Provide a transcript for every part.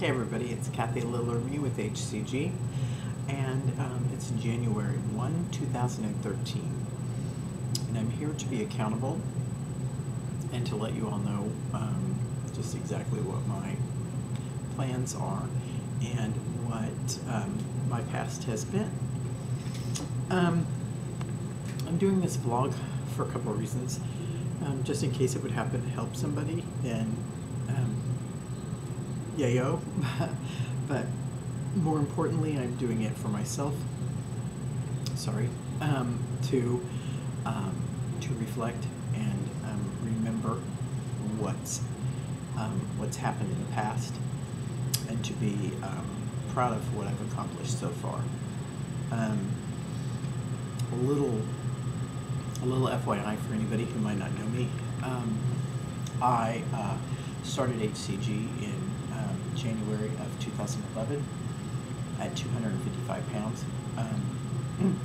Hey everybody, it's Kathy Lillerme with HCG, and it's January 1, 2013, and I'm here to be accountable and to let you all know just exactly what my plans are and what my past has been. I'm doing this vlog for a couple of reasons. Just in case it would happen to help somebody, then yayo. But more importantly, I'm doing it for myself. Sorry, to reflect and remember what's happened in the past, and to be proud of what I've accomplished so far. A little FYI for anybody who might not know me. I started HCG in January of 2011 at 255 pounds.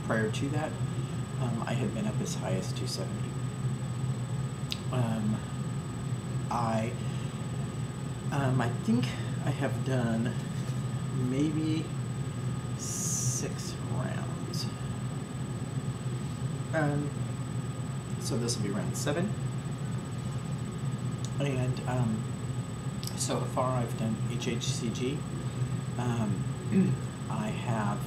Prior to that, I had been up as high as 270. I think I have done maybe 6 rounds. So this will be round 7. And so far I've done HCG. I have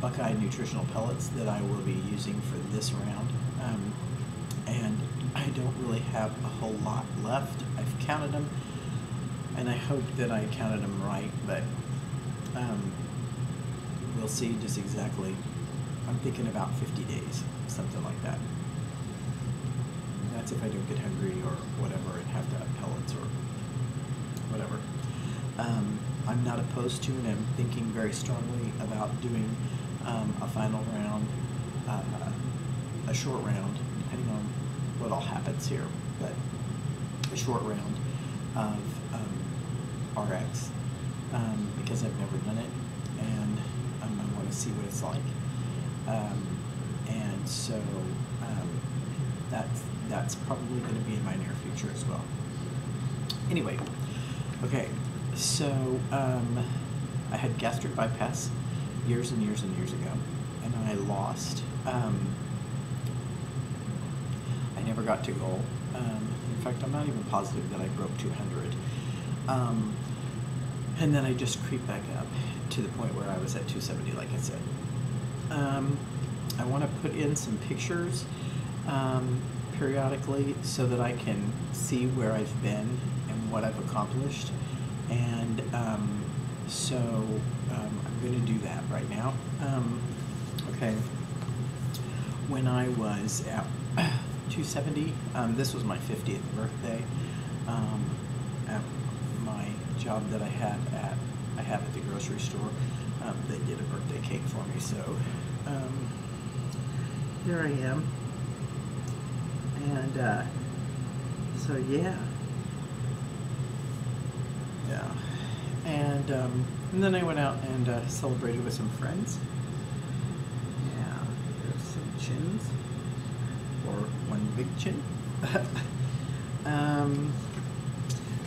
Buckeye nutritional pellets that I will be using for this round. And I don't really have a whole lot left. I've counted them, and I hope that I counted them right, but we'll see just exactly. I'm thinking about 50 days, something like that. And that's if I don't get hungry or whatever and have to have pellets or whatever. I'm not opposed to, and I'm thinking very strongly about doing a final round, a short round, depending on what all happens here, but a short round of RX, because I've never done it, and I want to see what it's like. And so that's probably going to be in my near future as well. Anyway, okay, so I had gastric bypass years and years and years ago, and I lost. I never got to goal. In fact, I'm not even positive that I broke 200. And then I just creeped back up to the point where I was at 270, like I said. I want to put in some pictures periodically so that I can see where I've been and what I've accomplished. And so I'm going to do that right now. Okay. When I was at 270, this was my 50th birthday. At my job that I have at the grocery store, they did a birthday cake for me, so here I am. And so yeah, and then I went out and celebrated with some friends. Yeah, there's some chins, or one big chin.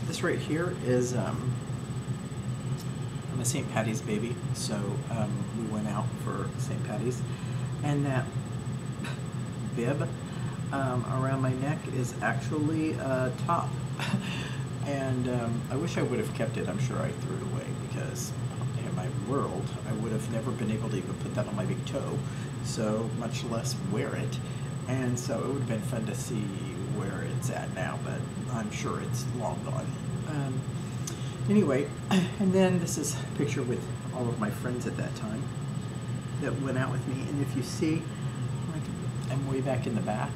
This right here is I'm a St. Patty's baby, so we went out for St. Patty's, and that bib around my neck is actually a top. And I wish I would have kept it. I'm sure I threw it away because in my world I would have never been able to even put that on my big toe, so much less wear it. And so it would have been fun to see where it's at now, but I'm sure it's long gone. Anyway, and then this is a picture with all of my friends at that time that went out with me. And if you see, I'm way back in the back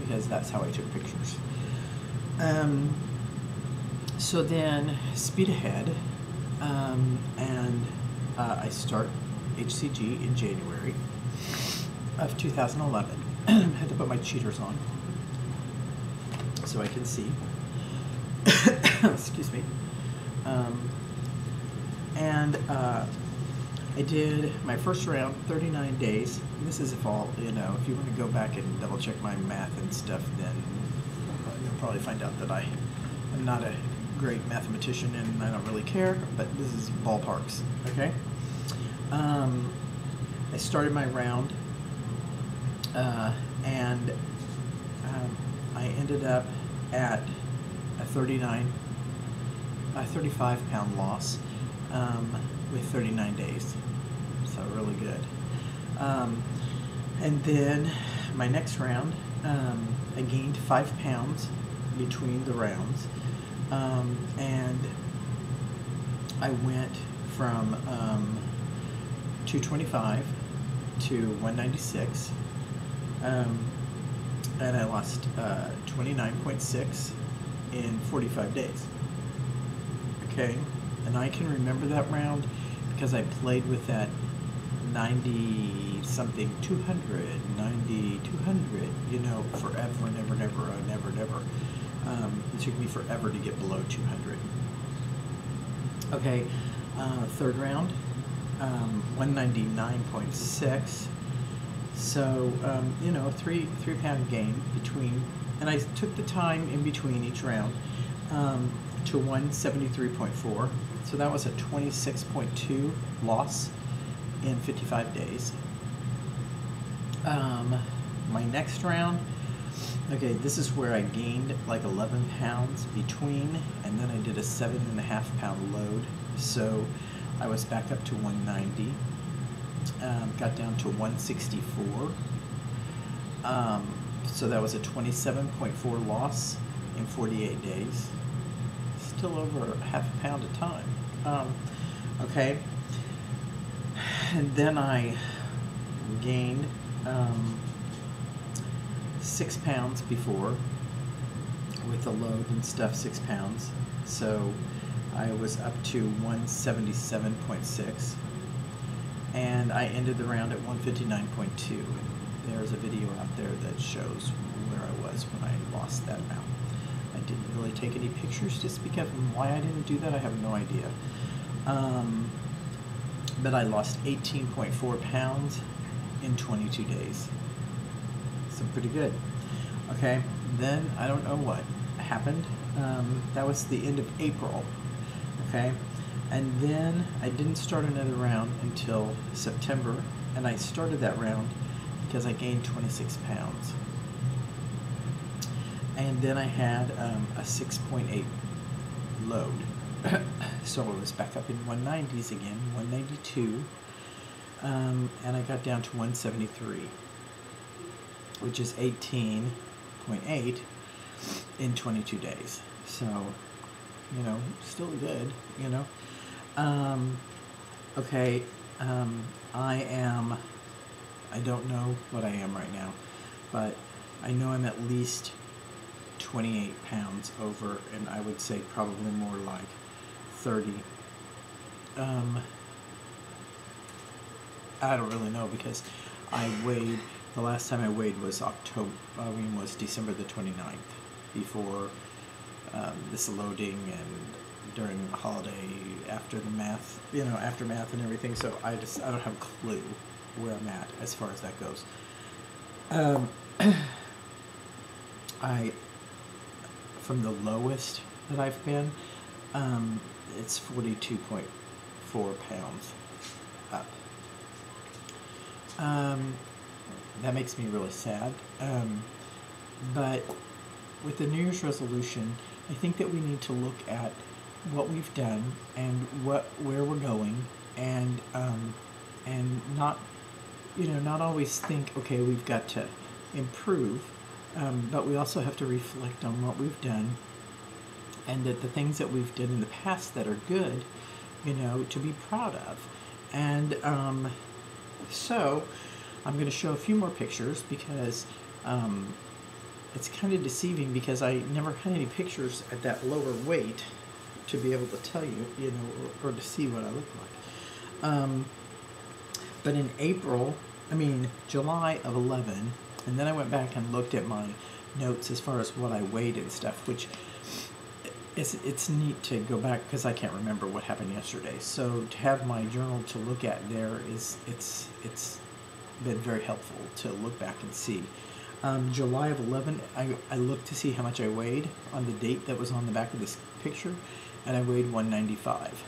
because that's how I took pictures. So then speed ahead, and I start HCG in January of 2011. I had to put my cheaters on so I can see. Excuse me. And I did my first round, 39 days. And this is if all, if you want to go back and double check my math and stuff, then you'll probably find out that I'm not a great mathematician and I don't really care, but this is ballparks, okay? I started my round, and I ended up at a 35-pound loss with 39 days, so really good. And then my next round, I gained 5 pounds between the rounds, and I went from 225 to 196, and I lost 29.6 in 45 days. Okay, and I can remember that round because I played with that 90 something, 200, 90, 200, you know, forever, never. It took me forever to get below 200. Okay, third round, 199.6. So, you know, three pound gain between, and I took the time in between each round to 173.4. So that was a 26.2 loss in 55 days. My next round, okay, this is where I gained like 11 pounds between, and then I did a 7.5 pound load. So I was back up to 190, got down to 164. So that was a 27.4 loss in 48 days. Still over half a pound a time. Okay. And then I gained 6 pounds before with the load and stuff, 6 pounds. So I was up to 177.6, and I ended the round at 159.2. And there's a video out there that shows where I was when I lost that amount. I didn't really take any pictures just because why I didn't do that, I have no idea. But I lost 18.4 pounds in 22 days. So pretty good. Okay, then I don't know what happened. That was the end of April. Okay, and then I didn't start another round until September, and I started that round because I gained 26 pounds. And then I had a 6.8 load. So I was back up in 190s again, 192, and I got down to 173, which is 18.8 in 22 days. So, you know, still good, you know. Okay, I don't know what I am right now, but I know I'm at least 28 pounds over, and I would say probably more like 30. I don't really know because I weighed, the last time I weighed was was December the 29th, before this loading and during the holiday, after the math, you know, aftermath and everything. So I don't have a clue where I'm at as far as that goes. From the lowest that I've been, it's 42.4 pounds up. That makes me really sad. But with the New Year's resolution, I think that we need to look at what we've done and where we're going, and not, you know, not always think, okay, we've got to improve, but we also have to reflect on what we've done, and that the things that we've done in the past that are good, you know, to be proud of. And so I'm going to show a few more pictures because it's kind of deceiving because I never had any pictures at that lower weight to be able to tell you, you know, or to see what I look like. But in July of 11, and then I went back and looked at my notes as far as what I weighed and stuff, which it's neat to go back because I can't remember what happened yesterday. So to have my journal to look at there it's been very helpful to look back and see. July of 11, I looked to see how much I weighed on the date that was on the back of this picture, and I weighed 195.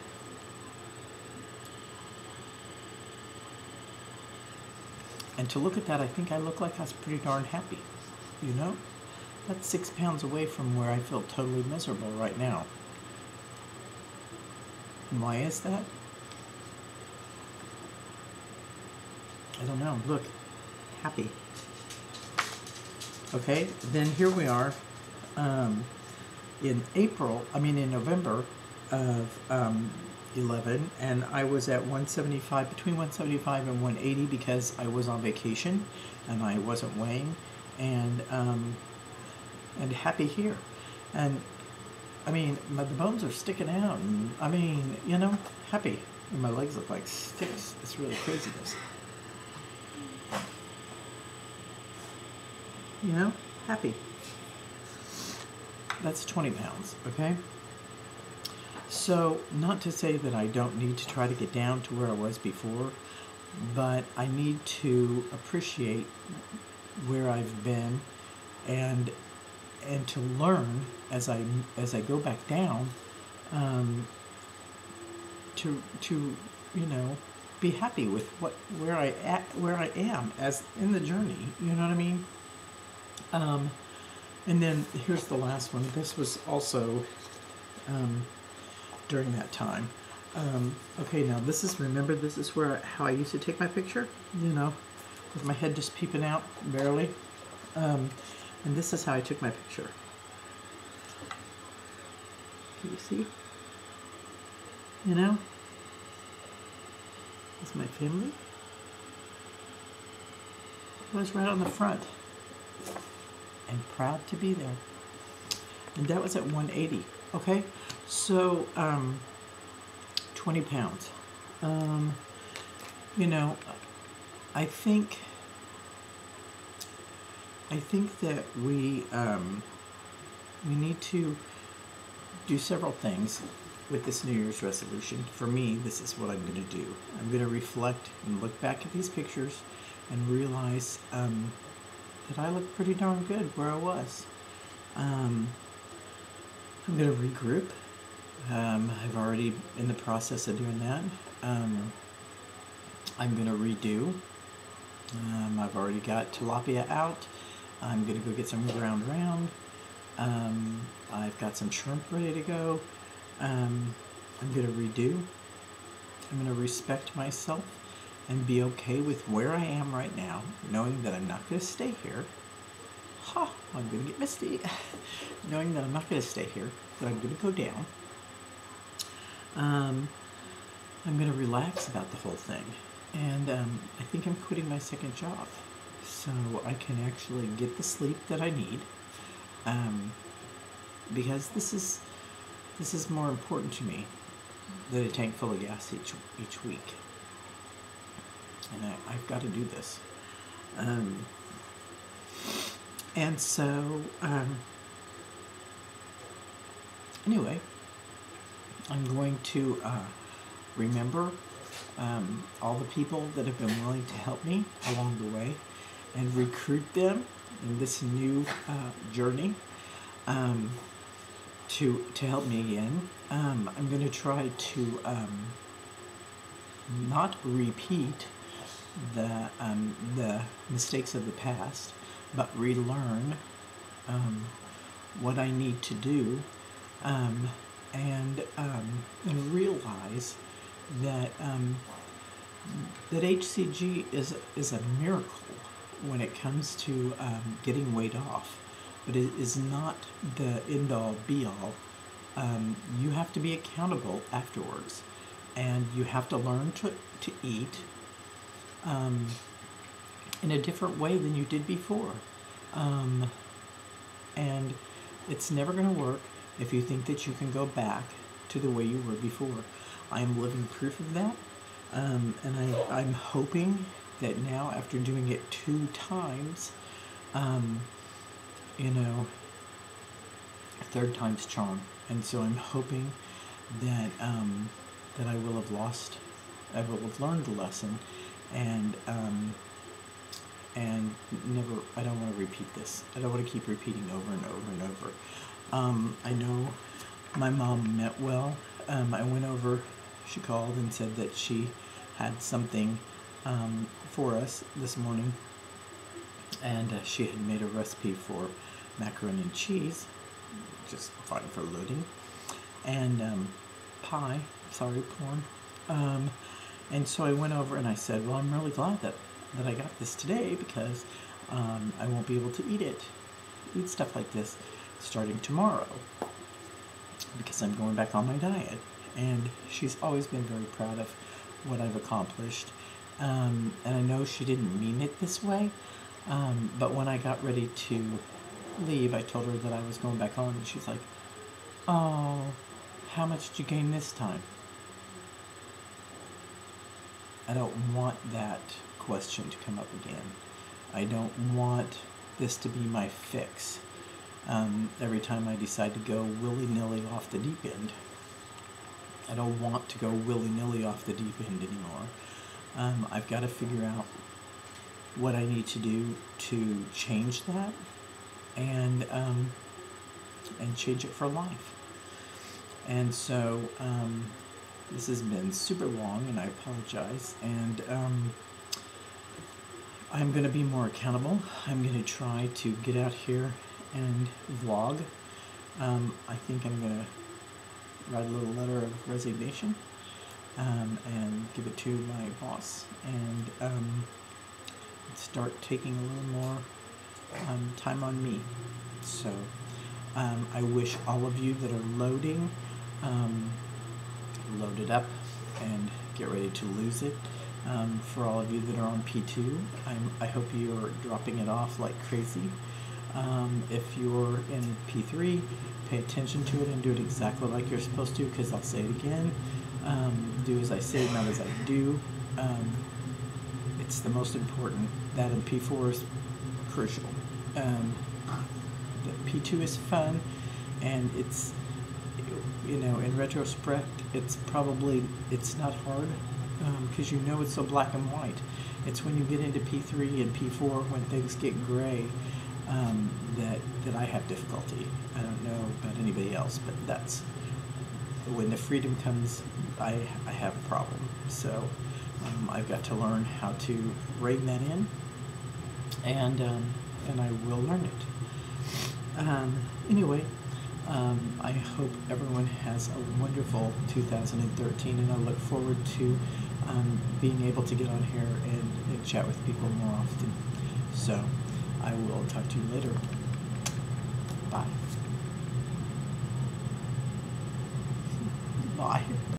And to look at that, I think I look like I was pretty darn happy, you know? That's 6 pounds away from where I feel totally miserable right now. And why is that? I don't know. Look, happy. Okay, then here we are in November of 11, and I was at 175, between 175 and 180 because I was on vacation and I wasn't weighing, and happy here. And I mean, the bones are sticking out, and I mean, you know, happy. And my legs look like sticks. It's really craziness. You know, happy. That's 20 pounds, okay? So, not to say that I don't need to try to get down to where I was before, but I need to appreciate where I've been, and to learn as I go back down, to you know, be happy with where I am as in the journey. You know what I mean? And then here's the last one. This was also during that time. Okay, now this is how I used to take my picture, you know, with my head just peeping out, barely. And this is how I took my picture. Can you see? You know? That's my family. I was right on the front. And proud to be there. And that was at 180. Okay? So, 20 pounds. You know, I think that we need to do several things with this New Year's resolution. For me, this is what I'm going to do. I'm going to reflect and look back at these pictures and realize that I look pretty darn good where I was. I'm going to regroup. I've already in the process of doing that. I'm going to redo. I've already got tilapia out. I'm going to go get some ground round. I've got some shrimp ready to go. I'm going to redo. I'm going to respect myself and be okay with where I am right now, knowing that I'm not going to stay here. I'm going to get misty. Knowing that I'm not going to stay here, that I'm going to go down. I'm going to relax about the whole thing. And I think I'm quitting my second job so I can actually get the sleep that I need, because this is more important to me than a tank full of gas each week. And I've got to do this. And so, anyway, I'm going to remember all the people that have been willing to help me along the way and recruit them in this new journey to help me again. I'm going to try to not repeat the mistakes of the past, but relearn what I need to do, and realize that that HCG is a miracle when it comes to getting weight off, but it is not the end-all be-all. You have to be accountable afterwards, and you have to learn to eat in a different way than you did before. And it's never going to work if you think that you can go back to the way you were before. I am living proof of that. And I'm hoping that now, after doing it 2 times, you know, 3rd time's charm. And so I'm hoping that that I will have learned the lesson, and never. I don't want to repeat this. I don't want to keep repeating over and over and over. I know My mom meant well. I went over, she called and said that she had something for us this morning, and she had made a recipe for macaroni and cheese, just fine for loading, and pie, sorry, porn. And so I went over and I said, well, I'm really glad that I got this today because I won't be able to eat stuff like this starting tomorrow because I'm going back on my diet. And she's always been very proud of what I've accomplished. And I know she didn't mean it this way, but when I got ready to leave, I told her that I was going back on, and she's like, oh, how much did you gain this time? I don't want that question to come up again. I don't want this to be my fix. Every time I decide to go willy-nilly off the deep end. I don't want to go willy-nilly off the deep end anymore. I've got to figure out what I need to do to change that and change it for life. And so this has been super long, and I apologize. And I'm going to be more accountable. I'm going to try to get out here and vlog. I think I'm going to write a little letter of resignation and give it to my boss, and start taking a little more time on me. So I wish all of you that are loading, load it up and get ready to lose it. For all of you that are on P2, I hope you're dropping it off like crazy. If you're in P3, pay attention to it and do it exactly like you're supposed to, because I'll say it again. Do as I say, not as I do. It's the most important. That in P4 is crucial. P2 is fun, and it's, in retrospect, it's not hard, because it's so black and white. It's when you get into P3 and P4, when things get gray, that I have difficulty. I don't know about anybody else, but that's when the freedom comes, I have a problem. So I've got to learn how to rein that in, and I will learn it. Anyway, I hope everyone has a wonderful 2013, and I look forward to being able to get on here and chat with people more often. So I will talk to you later. Bye. Bye.